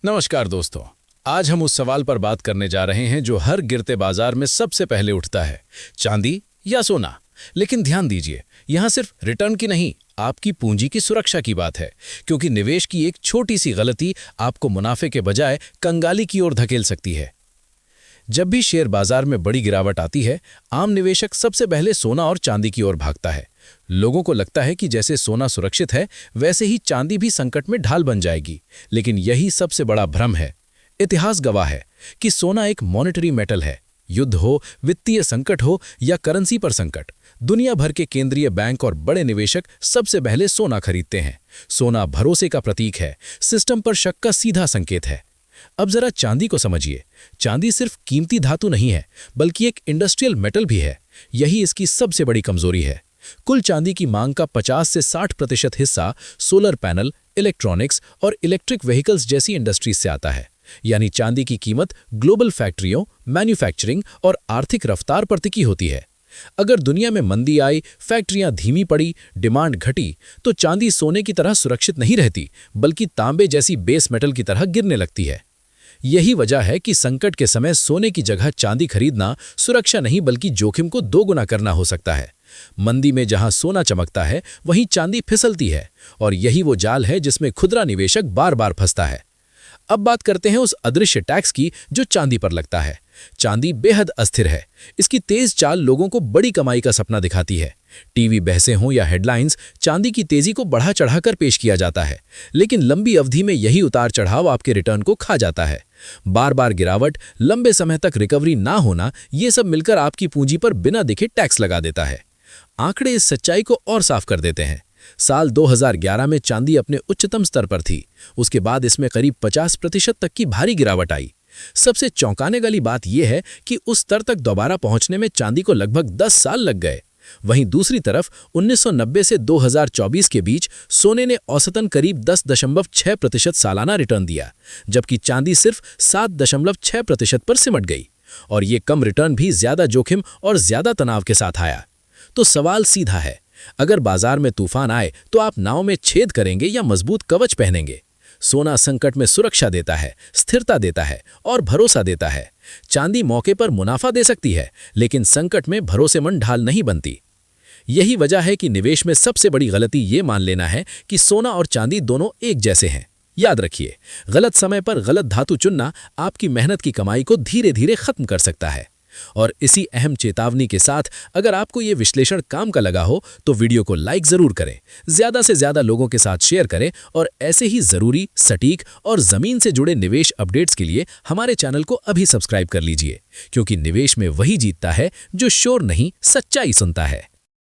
नमस्कार दोस्तों। आज हम उस सवाल पर बात करने जा रहे हैं जो हर गिरते बाजार में सबसे पहले उठता है, चांदी या सोना। लेकिन ध्यान दीजिए, यहाँ सिर्फ रिटर्न की नहीं, आपकी पूंजी की सुरक्षा की बात है, क्योंकि निवेश की एक छोटी सी गलती आपको मुनाफे के बजाय कंगाली की ओर धकेल सकती है। जब भी शेयर बाजार में बड़ी गिरावट आती है, आम निवेशक सबसे पहले सोना और चांदी की ओर भागता है। लोगों को लगता है कि जैसे सोना सुरक्षित है, वैसे ही चांदी भी संकट में ढाल बन जाएगी। लेकिन यही सबसे बड़ा भ्रम है। इतिहास गवाह है कि सोना एक मॉनेटरी मेटल है। युद्ध हो, वित्तीय संकट हो या करेंसी पर संकट, दुनिया भर के केंद्रीय बैंक और बड़े निवेशक सबसे पहले सोना खरीदते हैं। सोना भरोसे का प्रतीक है, सिस्टम पर शक का सीधा संकेत है। अब जरा चांदी को समझिए। चांदी सिर्फ कीमती धातु नहीं है, बल्कि एक इंडस्ट्रियल मेटल भी है। यही इसकी सबसे बड़ी कमजोरी है। कुल चांदी की मांग का 50 से 60% हिस्सा सोलर पैनल, इलेक्ट्रॉनिक्स और इलेक्ट्रिक व्हीकल्स जैसी इंडस्ट्रीज से आता है। यानी चांदी की कीमत ग्लोबल फैक्ट्रियों, मैन्युफैक्चरिंग और आर्थिक रफ्तार पर टिकी होती है। अगर दुनिया में मंदी आई, फैक्ट्रियां धीमी पड़ी, डिमांड घटी, तो चांदी सोने की तरह सुरक्षित नहीं रहती, बल्कि तांबे जैसी बेस मेटल की तरह गिरने लगती है। यही वजह है कि संकट के समय सोने की जगह चांदी खरीदना सुरक्षा नहीं, बल्कि जोखिम को दोगुना करना हो सकता है। मंदी में जहां सोना चमकता है, वहीं चांदी फिसलती है, और यही वो जाल है जिसमें खुदरा निवेशक बार बार फंसता है। अब बात करते हैं उस अदृश्य टैक्स की जो चांदी पर लगता है। चांदी बेहद अस्थिर है। इसकी तेज चाल लोगों को बड़ी कमाई का सपना दिखाती है। टीवी बहसें हों या हेडलाइंस, चांदी की तेजी को बढ़ा चढ़ाकर पेश किया जाता है। लेकिन लंबी अवधि में यही उतार चढ़ाव आपके रिटर्न को खा जाता है। बार बार गिरावट, लंबे समय तक रिकवरी ना होना, ये सब मिलकर आपकी पूंजी पर बिना दिखे टैक्स लगा देता है। आंकड़े इस सच्चाई को और साफ कर देते हैं। साल 2011 में चांदी अपने उच्चतम स्तर पर थी। उसके बाद इसमें करीब 50% तक की भारी गिरावट आई। सबसे चौंकाने वाली बात यह है कि उस स्तर तक दोबारा पहुंचने में चांदी को लगभग 10 साल लग गए। वहीं दूसरी तरफ 1990 से 2024 के बीच सोने ने औसतन करीब 10.6% सालाना रिटर्न दिया, जबकि चांदी सिर्फ 7.6% पर सिमट गई। और ये कम रिटर्न भी ज्यादा जोखिम और ज्यादा तनाव के साथ आया। तो सवाल सीधा है, अगर बाजार में तूफान आए तो आप नाव में छेद करेंगे या मजबूत कवच पहनेंगे? सोना संकट में सुरक्षा देता है, स्थिरता देता है और भरोसा देता है। चांदी मौके पर मुनाफा दे सकती है, लेकिन संकट में भरोसेमंद ढाल नहीं बनती। यही वजह है कि निवेश में सबसे बड़ी गलती ये मान लेना है कि सोना और चांदी दोनों एक जैसे हैं। याद रखिए, गलत समय पर गलत धातु चुनना आपकी मेहनत की कमाई को धीरे धीरे खत्म कर सकता है। और इसी अहम चेतावनी के साथ, अगर आपको ये विश्लेषण काम का लगा हो तो वीडियो को लाइक जरूर करें, ज्यादा से ज्यादा लोगों के साथ शेयर करें, और ऐसे ही जरूरी, सटीक और जमीन से जुड़े निवेश अपडेट्स के लिए हमारे चैनल को अभी सब्सक्राइब कर लीजिए, क्योंकि निवेश में वही जीतता है जो शोर नहीं, सच्चाई सुनता है।